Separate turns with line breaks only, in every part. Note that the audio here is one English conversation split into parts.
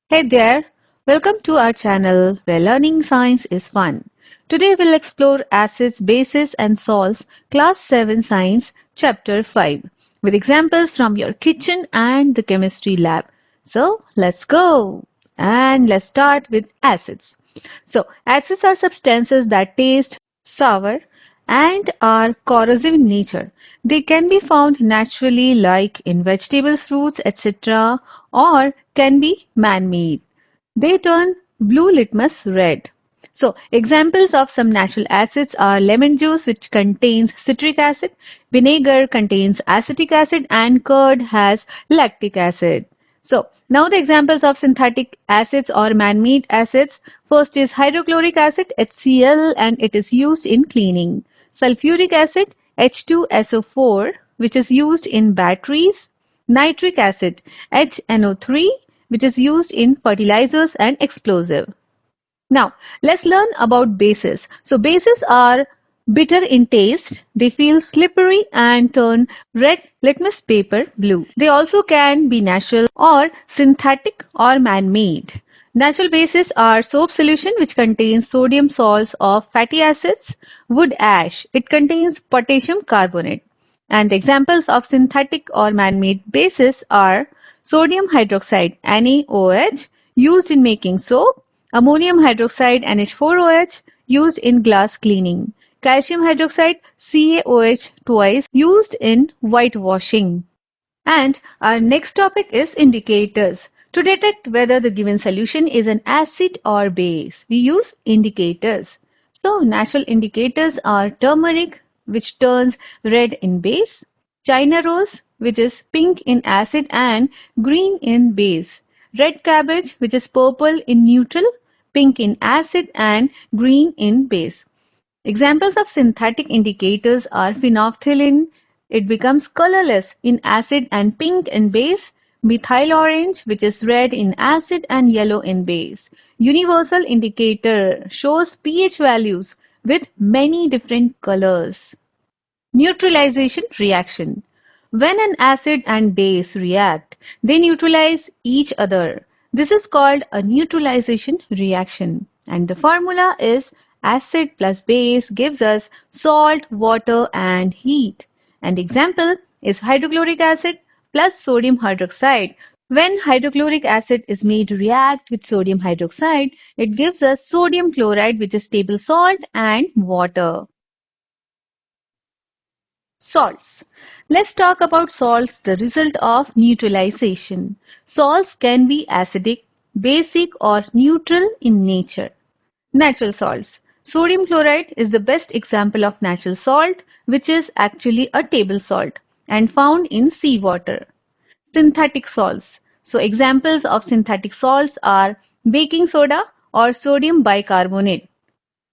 Hey there, welcome to our channel where learning science is fun. Today we'll explore acids, bases and salts, class 7 science, chapter 5 with examples from your kitchen and the chemistry lab. So let's go and let's start with acids. So acids are substances that taste sour and are corrosive in nature. They can be found naturally like in vegetables, fruits, etc. or can be man-made. They turn blue litmus red. So examples of some natural acids are lemon juice which contains citric acid, vinegar contains acetic acid and curd has lactic acid. So now the examples of synthetic acids or man-made acids. First is hydrochloric acid HCl and it is used in cleaning. Sulfuric acid H2SO4 which is used in batteries. Nitric acid HNO3 which is used in fertilizers and explosive. Now, let's learn about bases. So, bases are bitter in taste. They feel slippery and turn red litmus paper blue. They also can be natural or synthetic or man-made. Natural bases are soap solution which contains sodium salts of fatty acids, wood ash. It contains potassium carbonate. And examples of synthetic or man-made bases are sodium hydroxide NaOH used in making soap, ammonium hydroxide NH4OH used in glass cleaning, calcium hydroxide CaOH twice used in whitewashing. And our next topic is indicators. To detect whether the given solution is an acid or base, we use indicators. So natural indicators are turmeric, which turns red in base, China rose, which is pink in acid and green in base, red cabbage, which is purple in neutral, pink in acid and green in base. Examples of synthetic indicators are phenolphthalein, it becomes colorless in acid and pink in base, methyl orange, which is red in acid and yellow in base. Universal indicator shows pH values with many different colors. Neutralization reaction. When an acid and base react, they neutralize each other. This is called a neutralization reaction. And the formula is acid plus base gives us salt, water and heat. And example is hydrochloric acid plus sodium hydroxide. When hydrochloric acid is made to react with sodium hydroxide, it gives us sodium chloride which is table salt and water. Salts. Let's talk about salts, the result of neutralization. Salts can be acidic, basic or neutral in nature. Natural salts. Sodium chloride is the best example of natural salt, which is actually a table salt and found in seawater. Synthetic salts. So examples of synthetic salts are baking soda or sodium bicarbonate.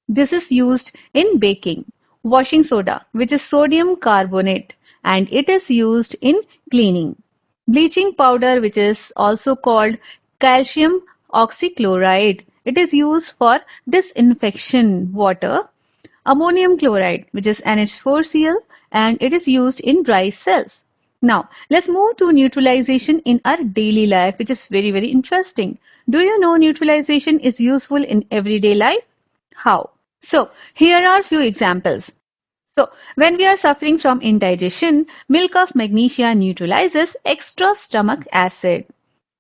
This is used in baking. Washing soda, which is sodium carbonate, and it is used in cleaning. Bleaching powder, which is also called calcium oxychloride. It is used for disinfection water. Ammonium chloride, which is NH4Cl, and it is used in dry cells. Now, let's move to neutralization in our daily life, which is very, very interesting. Do you know neutralization is useful in everyday life? How? So, here are few examples. So, when we are suffering from indigestion, milk of magnesia neutralizes extra stomach acid.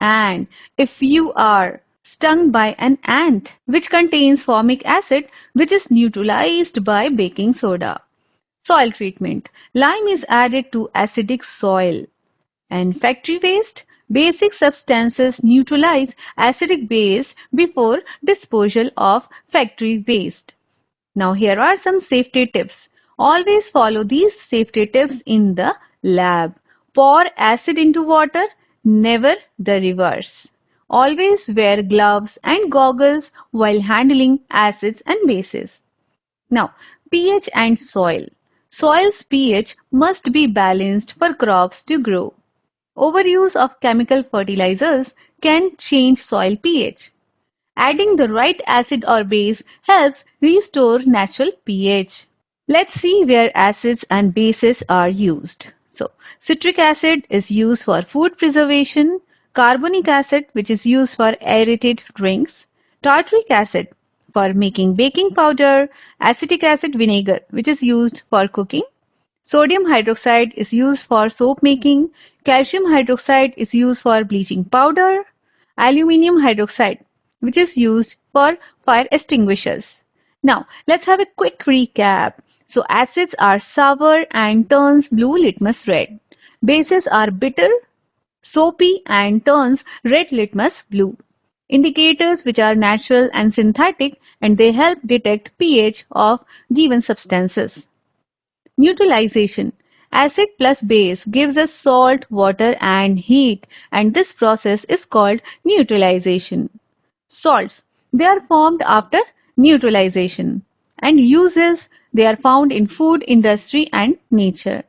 And if you are stung by an ant, which contains formic acid, which is neutralized by baking soda. Soil treatment. Lime is added to acidic soil. And factory waste. Basic substances neutralize acidic base before disposal of factory waste. Now here are some safety tips. Always follow these safety tips in the lab. Pour acid into water, never the reverse. Always wear gloves and goggles while handling acids and bases. Now, pH and soil. Soil's pH must be balanced for crops to grow. Overuse of chemical fertilizers can change soil pH. Adding the right acid or base helps restore natural pH. Let's see where acids and bases are used. So, citric acid is used for food preservation, carbonic acid, which is used for aerated drinks, tartaric acid for making baking powder, acetic acid vinegar, which is used for cooking, sodium hydroxide is used for soap making, calcium hydroxide is used for bleaching powder, aluminium hydroxide, which is used for fire extinguishers. Now, let's have a quick recap. So, acids are sour and turns blue litmus red. Bases are bitter, soapy and turns red litmus blue. Indicators which are natural and synthetic and they help detect pH of given substances. Neutralization. Acid plus base gives us salt, water and heat and this process is called neutralization. Salts. They are formed after neutralization. And uses. They are found in food industry and nature.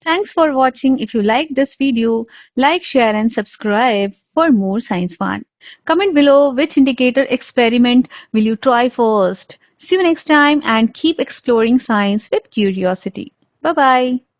Thanks for watching. If you like this video, like, share and subscribe for more science fun. Comment below which indicator experiment will you try first. See you next time and keep exploring science with curiosity. Bye bye.